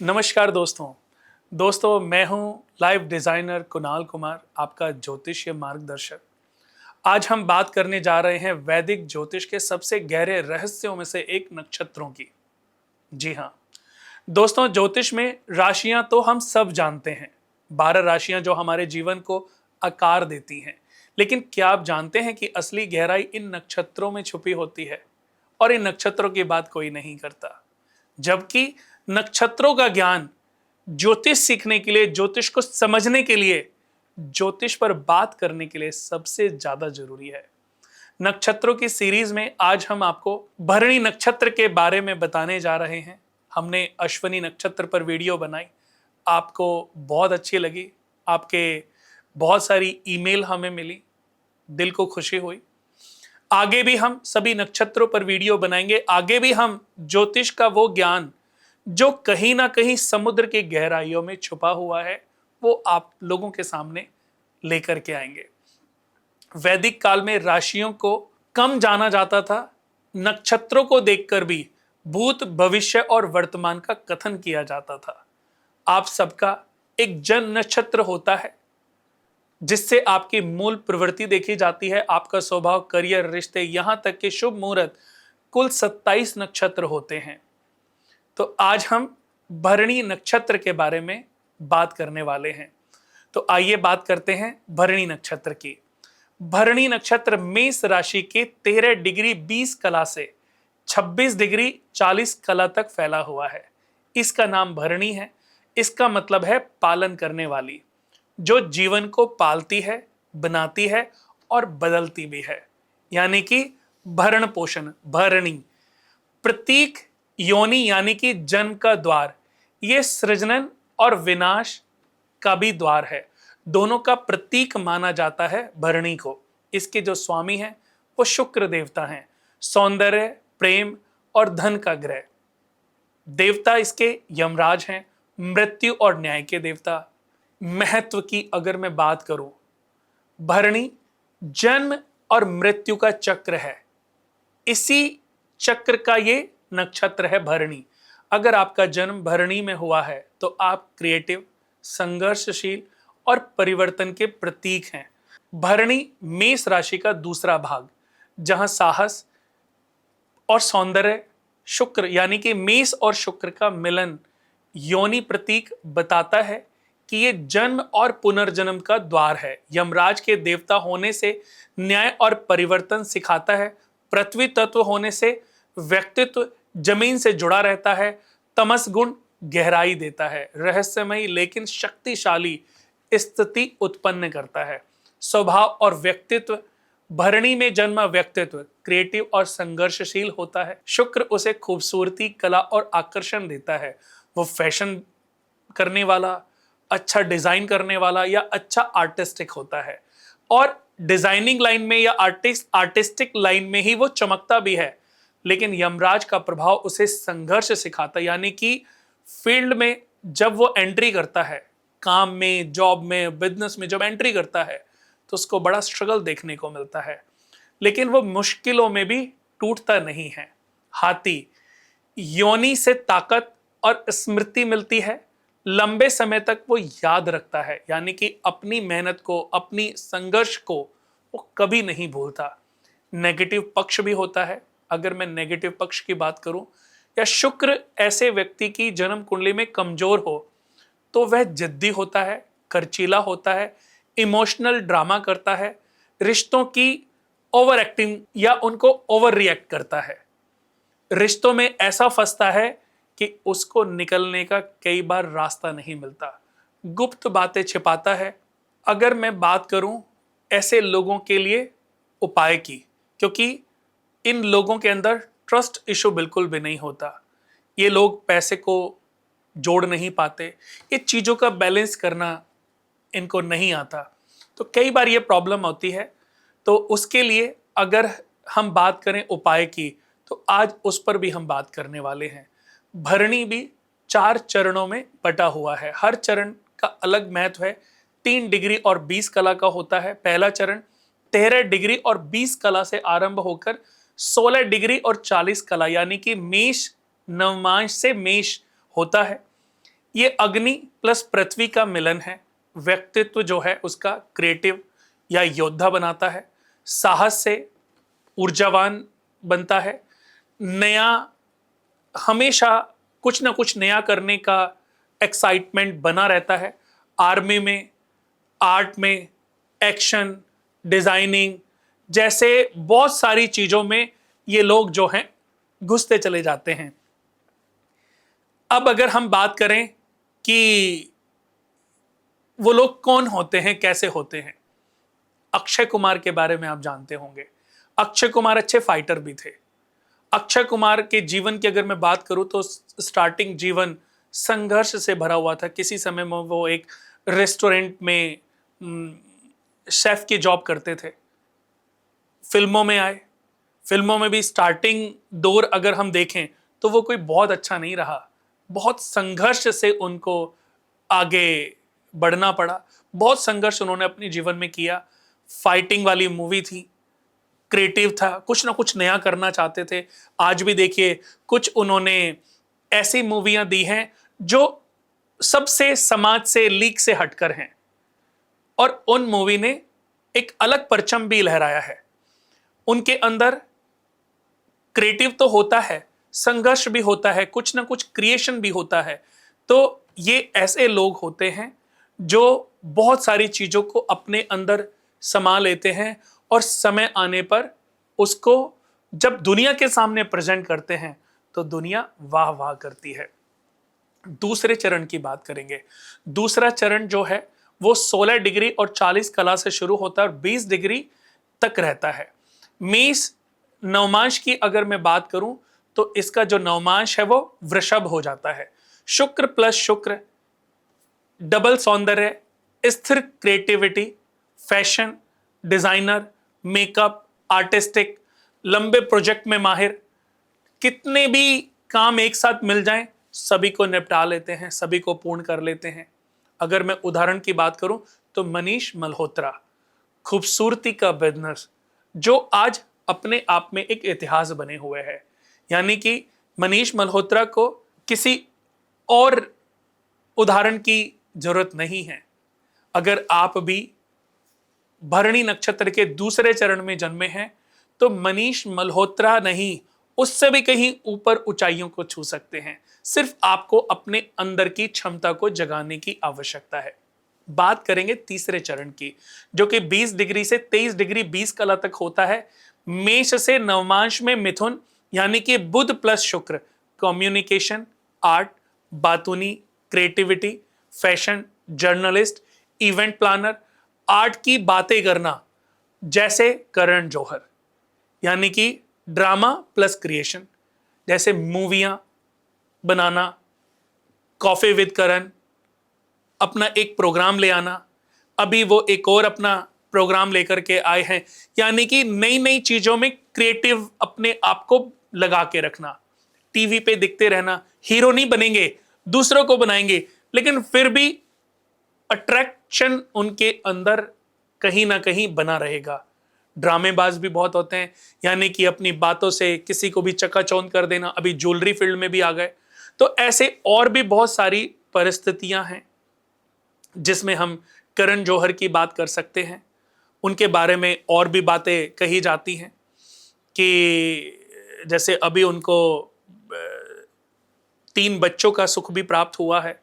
नमस्कार दोस्तों मैं हूं लाइव डिजाइनर कुणाल कुमार, आपका ज्योतिषीय मार्गदर्शक। आज हम बात करने जा रहे हैं वैदिक ज्योतिष के सबसे गहरे रहस्यों में से एक नक्षत्रों की। जी हाँ दोस्तों, ज्योतिष में राशियां तो हम सब जानते हैं, 12 राशियां जो हमारे जीवन को आकार देती हैं। लेकिन क्या आप जानते हैं कि असली गहराई इन नक्षत्रों में छुपी होती है और इन नक्षत्रों की बात कोई नहीं करता। जबकि नक्षत्रों का ज्ञान ज्योतिष सीखने के लिए, ज्योतिष को समझने के लिए, ज्योतिष पर बात करने के लिए सबसे ज्यादा जरूरी है। नक्षत्रों की सीरीज में आज हम आपको भरणी नक्षत्र के बारे में बताने जा रहे हैं। हमने अश्विनी नक्षत्र पर वीडियो बनाई, आपको बहुत अच्छी लगी, आपके बहुत सारी ईमेल हमें मिली, दिल को खुशी हुई। आगे भी हम सभी नक्षत्रों पर वीडियो बनाएंगे। आगे भी हम ज्योतिष का वो ज्ञान जो कहीं ना कहीं समुद्र की गहराइयों में छुपा हुआ है, वो आप लोगों के सामने लेकर के आएंगे। वैदिक काल में राशियों को कम जाना जाता था, नक्षत्रों को देखकर भी भूत, भविष्य और वर्तमान का कथन किया जाता था। आप सबका एक जन्म नक्षत्र होता है जिससे आपकी मूल प्रवृत्ति देखी जाती है, आपका स्वभाव, करियर, रिश्ते, यहां तक कि शुभ मुहूर्त। कुल 27 नक्षत्र होते हैं। तो आज हम भरणी नक्षत्र के बारे में बात करने वाले हैं। तो आइए बात करते हैं भरणी नक्षत्र की। भरणी नक्षत्र मेष राशि के 13 डिग्री 20 कला से 26 डिग्री 40 कला तक फैला हुआ है। इसका नाम भरणी है। इसका मतलब है पालन करने वाली, जो जीवन को पालती है, बनाती है और बदलती भी है, यानी कि भरण पोषण। भरणी प्रतीक योनि यानी कि जन्म का द्वार, यह सृजन और विनाश का भी द्वार है। दोनों का प्रतीक माना जाता है भरणी को। इसके जो स्वामी हैं वो शुक्र देवता हैं। सौंदर्य, प्रेम और धन का ग्रह। देवता इसके यमराज हैं, मृत्यु और न्याय के देवता। महत्व की अगर मैं बात करूं, भरणी जन्म और मृत्यु का चक्र है। इसी चक्र का ये नक्षत्र है भरणी। अगर आपका जन्म भरणी में हुआ है तो आप क्रिएटिव, संघर्षशील और परिवर्तन के प्रतीक हैं। भरणी मेष राशि का दूसरा भाग, जहां साहस और सौंदर्य, शुक्र यानी कि मेष और शुक्र का मिलन योनि प्रतीक बताता है कि ये जन्म और पुनर्जन्म का द्वार है। यमराज के देवता होने से न्याय और परिवर्तन सिखाता है। पृथ्वी तत्व होने से व्यक्तित्व जमीन से जुड़ा रहता है। तमस गुण गहराई देता है। रहस्यमयी लेकिन शक्तिशाली स्थिति उत्पन्न करता है। स्वभाव और व्यक्तित्व, भरणी में जन्मा व्यक्तित्व क्रिएटिव और संघर्षशील होता है। शुक्र उसे खूबसूरती, कला और आकर्षण देता है। वो फैशन करने वाला, अच्छा डिजाइन करने वाला या अच्छा आर्टिस्टिक होता है, और डिजाइनिंग लाइन में या आर्टिस्टिक लाइन में ही वो चमकता भी है। लेकिन यमराज का प्रभाव उसे संघर्ष सिखाता है, यानी कि फील्ड में जब वो एंट्री करता है, काम में, जॉब में, बिजनेस में जब एंट्री करता है तो उसको बड़ा स्ट्रगल देखने को मिलता है। लेकिन वो मुश्किलों में भी टूटता नहीं है। हाथी योनि से ताकत और स्मृति मिलती है। लंबे समय तक वो याद रखता है, यानी कि अपनी मेहनत को, अपनी संघर्ष को वो कभी नहीं भूलता। नेगेटिव पक्ष भी होता है। अगर मैं नेगेटिव पक्ष की बात करूं, या शुक्र ऐसे व्यक्ति की जन्म कुंडली में कमजोर हो तो वह जिद्दी होता है, खर्चीला होता है, इमोशनल ड्रामा करता है, रिश्तों की ओवर एक्टिंग या उनको ओवर रिएक्ट करता है। रिश्तों में ऐसा फंसता है कि उसको निकलने का कई बार रास्ता नहीं मिलता। गुप्त बातें छिपाता है। अगर मैं बात करूं ऐसे लोगों के लिए उपाय की, क्योंकि इन लोगों के अंदर ट्रस्ट इशू बिल्कुल भी नहीं होता। ये लोग पैसे को जोड़ नहीं पाते, ये चीज़ों का बैलेंस करना इनको नहीं आता, तो कई बार ये प्रॉब्लम होती है। तो उसके लिए अगर हम बात करें उपाय की, तो आज उस पर भी हम बात करने वाले हैं। भरणी भी 4 चरणों में बटा हुआ है। हर चरण का अलग महत्व है। 3 डिग्री और 20 कला का होता है। पहला चरण 13 डिग्री और 20 कला से आरंभ होकर 16 डिग्री और 40 कला, यानी कि मेष नवमांश से मेष होता है। ये अग्नि प्लस पृथ्वी का मिलन है। व्यक्तित्व जो है उसका क्रिएटिव या योद्धा बनाता है, साहस से ऊर्जावान बनता है, नया हमेशा कुछ ना कुछ नया करने का एक्साइटमेंट बना रहता है। आर्मी में, आर्ट में, एक्शन, डिजाइनिंग जैसे बहुत सारी चीजों में ये लोग जो हैं घुसते चले जाते हैं। अब अगर हम बात करें कि वो लोग कौन होते हैं, कैसे होते हैं, अक्षय कुमार के बारे में आप जानते होंगे। अक्षय कुमार अच्छे फाइटर भी थे। अक्षय कुमार के जीवन की अगर मैं बात करूं तो स्टार्टिंग जीवन संघर्ष से भरा हुआ था। किसी समय में वो एक रेस्टोरेंट में शेफ की जॉब करते थे। फिल्मों में आए, फिल्मों में भी स्टार्टिंग दौर अगर हम देखें तो वो कोई बहुत अच्छा नहीं रहा। बहुत संघर्ष से उनको आगे बढ़ना पड़ा, बहुत संघर्ष उन्होंने अपने जीवन में किया। फाइटिंग वाली मूवी थी, क्रिएटिव था, कुछ ना कुछ नया करना चाहते थे। आज भी देखिए कुछ उन्होंने ऐसी मूवियां दी हैं जो सबसे समाज से लीक से हटकर हैं, और उन मूवी ने एक अलग परचम भी लहराया है। उनके अंदर क्रिएटिव तो होता है, संघर्ष भी होता है, कुछ ना कुछ क्रिएशन भी होता है। तो ये ऐसे लोग होते हैं जो बहुत सारी चीजों को अपने अंदर समा लेते हैं और समय आने पर उसको जब दुनिया के सामने प्रेजेंट करते हैं तो दुनिया वाह वाह करती है। दूसरे चरण की बात करेंगे। दूसरा चरण जो है वो 16 डिग्री और 40 कला से शुरू होता है और 20 डिग्री तक रहता है। मेष नवमांश की अगर मैं बात करूं तो इसका जो नवमांश है वो वृषभ हो जाता है। शुक्र प्लस शुक्र, डबल सौंदर्य, स्थिर creativity, fashion, designer, makeup, artistic, लंबे प्रोजेक्ट में माहिर, कितने भी काम एक साथ मिल जाएं सभी को निपटा लेते हैं, सभी को पूर्ण कर लेते हैं। अगर मैं उदाहरण की बात करूं तो मनीष मल्होत्रा, खूबसूरती का बिजनेस, जो आज अपने आप में एक इतिहास बने हुए हैं। यानी कि मनीष मल्होत्रा को किसी और उदाहरण की जरूरत नहीं है। अगर आप भी भरणी नक्षत्र के दूसरे चरण में जन्मे हैं तो मनीष मल्होत्रा नहीं, उससे भी कहीं ऊपर ऊंचाइयों को छू सकते हैं। सिर्फ आपको अपने अंदर की क्षमता को जगाने की आवश्यकता है। बात करेंगे तीसरे चरण की, जो कि 20 डिग्री से 23 डिग्री 20 कला तक होता है। मेष से नवमांश में मिथुन, यानी कि Budh plus Shukra, communication, art, बातूनी, creativity, fashion, journalist, event planner, art की बातें करना, जैसे करण जौहर, यानी कि ड्रामा प्लस क्रिएशन, जैसे मूवियां बनाना, कॉफी विद करण, अपना एक प्रोग्राम ले आना, अभी वो एक और अपना प्रोग्राम लेकर के आए हैं। यानी कि नई नई चीजों में क्रिएटिव अपने आप को लगा के रखना, टीवी पे दिखते रहना। हीरो नहीं बनेंगे, दूसरों को बनाएंगे, लेकिन फिर भी अट्रैक्शन उनके अंदर कहीं ना कहीं बना रहेगा। ड्रामेबाज भी बहुत होते हैं, यानी कि अपनी बातों से किसी को भी चकाचौंध कर देना। अभी ज्वेलरी फील्ड में भी आ गए। तो ऐसे और भी बहुत सारी परिस्थितियां हैं जिसमें हम करण जौहर की बात कर सकते हैं। उनके बारे में और भी बातें कही जाती हैं कि जैसे अभी उनको 3 बच्चों का सुख भी प्राप्त हुआ है।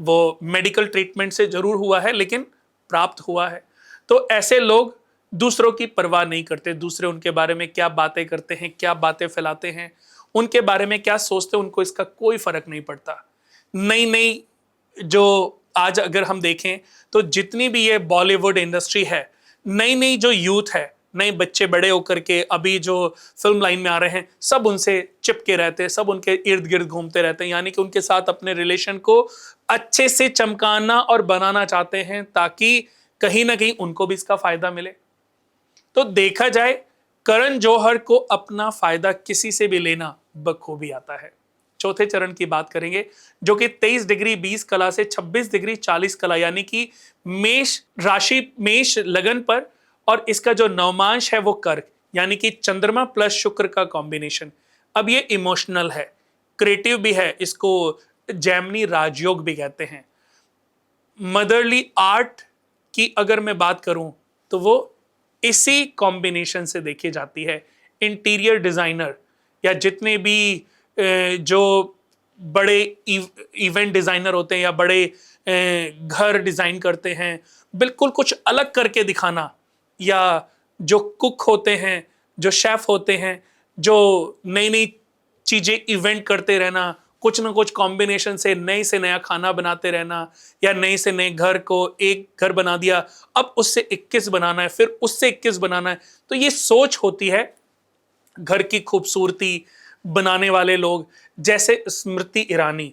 वो मेडिकल ट्रीटमेंट से जरूर हुआ है, लेकिन प्राप्त हुआ है। तो ऐसे लोग दूसरों की परवाह नहीं करते। दूसरे उनके बारे में क्या बातें करते हैं, क्या बातें फैलाते हैं, उनके बारे में क्या सोचते हैं, उनको इसका कोई फर्क नहीं पड़ता। नई नई जो आज अगर हम देखें तो जितनी भी ये बॉलीवुड इंडस्ट्री है, नई नई जो यूथ है, नए बच्चे बड़े होकर के अभी जो फिल्म लाइन में आ रहे हैं, सब उनसे चिपके रहते हैं, सब उनके इर्द गिर्द घूमते रहते हैं। यानी कि उनके साथ अपने रिलेशन को अच्छे से चमकाना और बनाना चाहते हैं, ताकि कहीं ना कहीं उनको भी इसका फायदा मिले। तो देखा जाए, करण जौहर को अपना फायदा किसी से भी लेना बखूबी आता है। चौथे चरण की बात करेंगे, जो कि 23 डिग्री 20 कला से 26 डिग्री 40 कला, यानी कि मेष राशि, मेष लगन पर, और इसका जो नवमांश है वो कर्क, यानी कि चंद्रमा प्लस शुक्र का कॉम्बिनेशन। अब ये इमोशनल है, क्रिएटिव भी है, इसको जैमिनी राजयोग भी कहते हैं। मदरली आर्ट की अगर मैं बात करूं तो वो इसी कॉम्बिनेशन से देखी जाती है। इंटीरियर डिजाइनर या जितने भी जो बड़े इवेंट डिजाइनर होते हैं या बड़े घर डिजाइन करते हैं, बिल्कुल कुछ अलग करके दिखाना, या जो कुक होते हैं, जो शेफ होते हैं, जो नई नई चीजें इवेंट करते रहना, कुछ ना कुछ कॉम्बिनेशन से नया खाना बनाते रहना, या नए से नए घर को एक घर बना दिया, अब उससे 21 बनाना है, फिर उससे 21 बनाना है। तो ये सोच होती है घर की खूबसूरती बनाने वाले लोग, जैसे स्मृति ईरानी।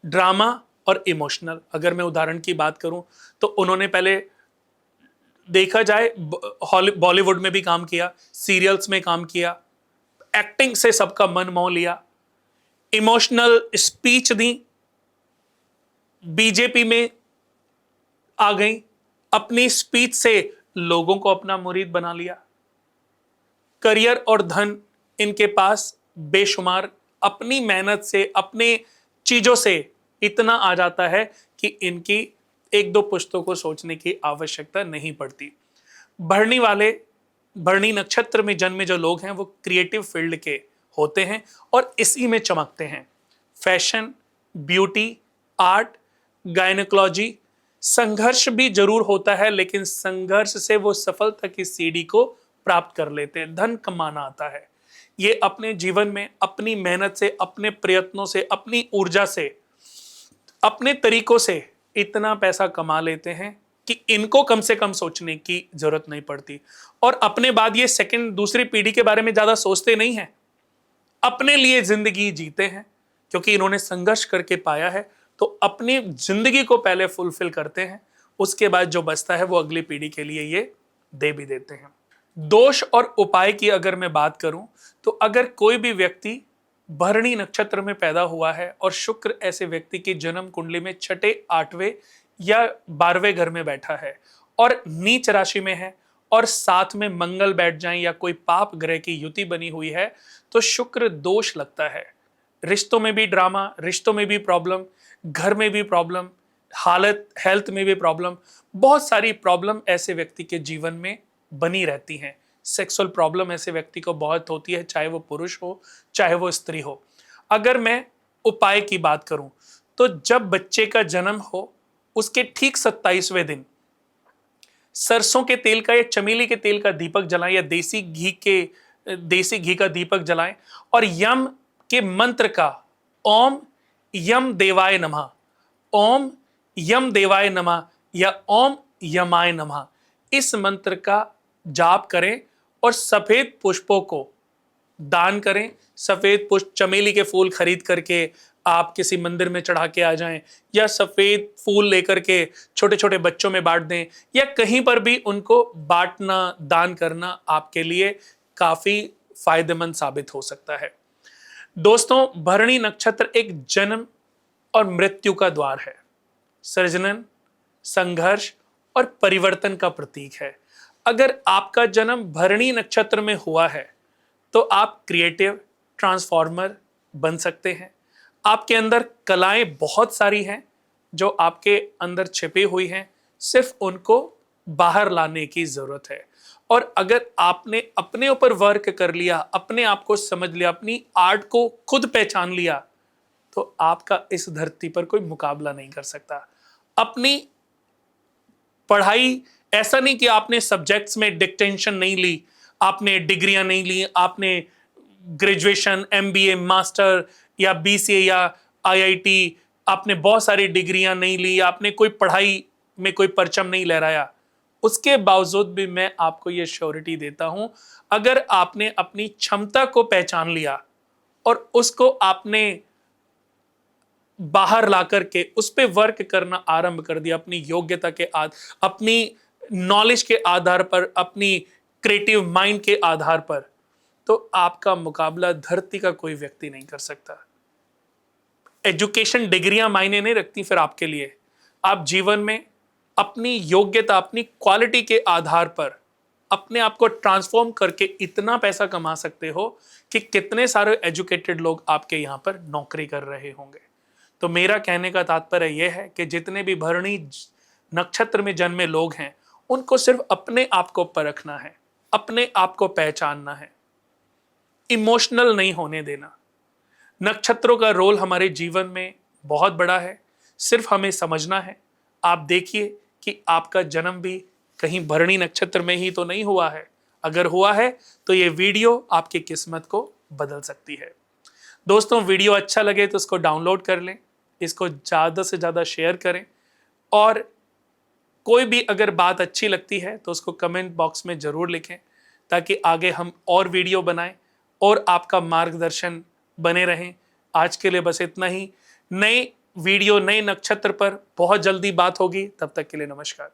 ड्रामा और इमोशनल अगर मैं उदाहरण की बात करूं तो उन्होंने पहले देखा जाए बॉलीवुड में भी काम किया, सीरियल्स में काम किया, एक्टिंग से सबका मन मोह लिया, इमोशनल स्पीच दी, बीजेपी में आ गई, अपनी स्पीच से लोगों को अपना मुरीद बना लिया। करियर और धन इनके पास बेशुमार, अपनी मेहनत से, अपने चीजों से इतना आ जाता है कि इनकी एक दो पुश्तों को सोचने की आवश्यकता नहीं पड़ती। भरणी नक्षत्र में जन्मे जो लोग हैं वो क्रिएटिव फील्ड के होते हैं और इसी में चमकते हैं। फैशन, ब्यूटी, आर्ट, गायनेकोलॉजी, संघर्ष भी जरूर होता है, लेकिन संघर्ष से वो सफलता की सीढ़ी को प्राप्त कर लेते हैं, धन कमाना आता है। ये अपने जीवन में अपनी मेहनत से, अपने प्रयत्नों से, अपनी ऊर्जा से, अपने तरीकों से इतना पैसा कमा लेते हैं कि इनको कम से कम सोचने की जरूरत नहीं पड़ती। और अपने बाद ये दूसरी पीढ़ी के बारे में ज्यादा सोचते नहीं हैं, अपने लिए जिंदगी जीते हैं, क्योंकि इन्होंने संघर्ष करके पाया है। तो अपनी जिंदगी को पहले फुलफिल करते हैं, उसके बाद जो बचता है वो अगली पीढ़ी के लिए ये दे भी देते हैं। दोष और उपाय की अगर मैं बात करूं तो अगर कोई भी व्यक्ति भरणी नक्षत्र में पैदा हुआ है और शुक्र ऐसे व्यक्ति की जन्म कुंडली में छठे, आठवें या 12वें घर में बैठा है और नीच राशि में है और साथ में मंगल बैठ जाए या कोई पाप ग्रह की युति बनी हुई है, तो शुक्र दोष लगता है। रिश्तों में भी ड्रामा, रिश्तों में भी प्रॉब्लम, घर में भी प्रॉब्लम, हेल्थ में भी प्रॉब्लम, बहुत सारी प्रॉब्लम ऐसे व्यक्ति के जीवन में बनी रहती हैं। सेक्सुअल प्रॉब्लम ऐसे व्यक्ति को बहुत होती है, चाहे वो पुरुष हो चाहे वो स्त्री हो। अगर मैं उपाय की बात करूं तो जब बच्चे का जन्म हो उसके ठीक 27वें दिन सरसों के तेल का या चमेली के तेल का दीपक जलाएं या देसी घी का दीपक जलाएं और यम के मंत्र का ओम यम देवाय नमः, ओम यम देवाय नमः या ओम यमाय नमः, इस मंत्र का जाप करें और सफेद पुष्पों को दान करें। सफेद पुष्प, चमेली के फूल खरीद करके आप किसी मंदिर में चढ़ा के आ जाएं, या सफेद फूल लेकर के छोटे छोटे बच्चों में बांट दें, या कहीं पर भी उनको बांटना, दान करना आपके लिए काफी फायदेमंद साबित हो सकता है। दोस्तों, भरणी नक्षत्र एक जन्म और मृत्यु का द्वार है, सृजन, संघर्ष और परिवर्तन का प्रतीक है। अगर आपका जन्म भरणी नक्षत्र में हुआ है तो आप क्रिएटिव, ट्रांसफॉर्मर बन सकते हैं। आपके अंदर कलाएं बहुत सारी हैं जो आपके अंदर छिपी हुई हैं, सिर्फ उनको बाहर लाने की जरूरत है। और अगर आपने अपने ऊपर वर्क कर लिया, अपने आप को समझ लिया, अपनी आर्ट को खुद पहचान लिया, तो आपका इस धरती पर कोई मुकाबला नहीं कर सकता। अपनी पढ़ाई, ऐसा नहीं कि आपने सब्जेक्ट्स में डिक्टेंशन नहीं ली, आपने डिग्रियां नहीं ली, आपने ग्रेजुएशन, एमबीए, मास्टर या बीसीए या आईआईटी, आपने बहुत सारी डिग्रियां नहीं ली, आपने कोई पढ़ाई में कोई परचम नहीं लहराया, उसके बावजूद भी मैं आपको यह श्योरिटी देता हूं, अगर आपने अपनी क्षमता को पहचान लिया और उसको आपने बाहर ला करके उस पर वर्क करना आरंभ कर दिया, अपनी योग्यता के अपनी नॉलेज के आधार पर, अपनी क्रिएटिव माइंड के आधार पर, तो आपका मुकाबला धरती का कोई व्यक्ति नहीं कर सकता। एजुकेशन, डिग्रियां मायने नहीं रखती फिर आपके लिए। आप जीवन में अपनी योग्यता, अपनी क्वालिटी के आधार पर अपने आप को ट्रांसफॉर्म करके इतना पैसा कमा सकते हो कि कितने सारे एजुकेटेड लोग आपके यहां पर नौकरी कर रहे होंगे। तो मेरा कहने का तात्पर्य यह है कि जितने भी भरणी नक्षत्र में जन्मे लोग हैं, उनको सिर्फ अपने आप को परखना है, अपने आप को पहचानना है, इमोशनल नहीं होने देना। नक्षत्रों का रोल हमारे जीवन में बहुत बड़ा है, सिर्फ हमें समझना है। आप देखिए कि आपका जन्म भी कहीं भरणी नक्षत्र में ही तो नहीं हुआ है। अगर हुआ है तो ये वीडियो आपकी किस्मत को बदल सकती है। दोस्तों, वीडियो अच्छा लगे तो इसको डाउनलोड कर लें, इसको ज़्यादा से ज़्यादा शेयर करें, और कोई भी अगर बात अच्छी लगती है तो उसको कमेंट बॉक्स में ज़रूर लिखें, ताकि आगे हम और वीडियो बनाएं और आपका मार्गदर्शन बने रहें। आज के लिए बस इतना ही। नए वीडियो, नए नक्षत्र पर बहुत जल्दी बात होगी। तब तक के लिए नमस्कार।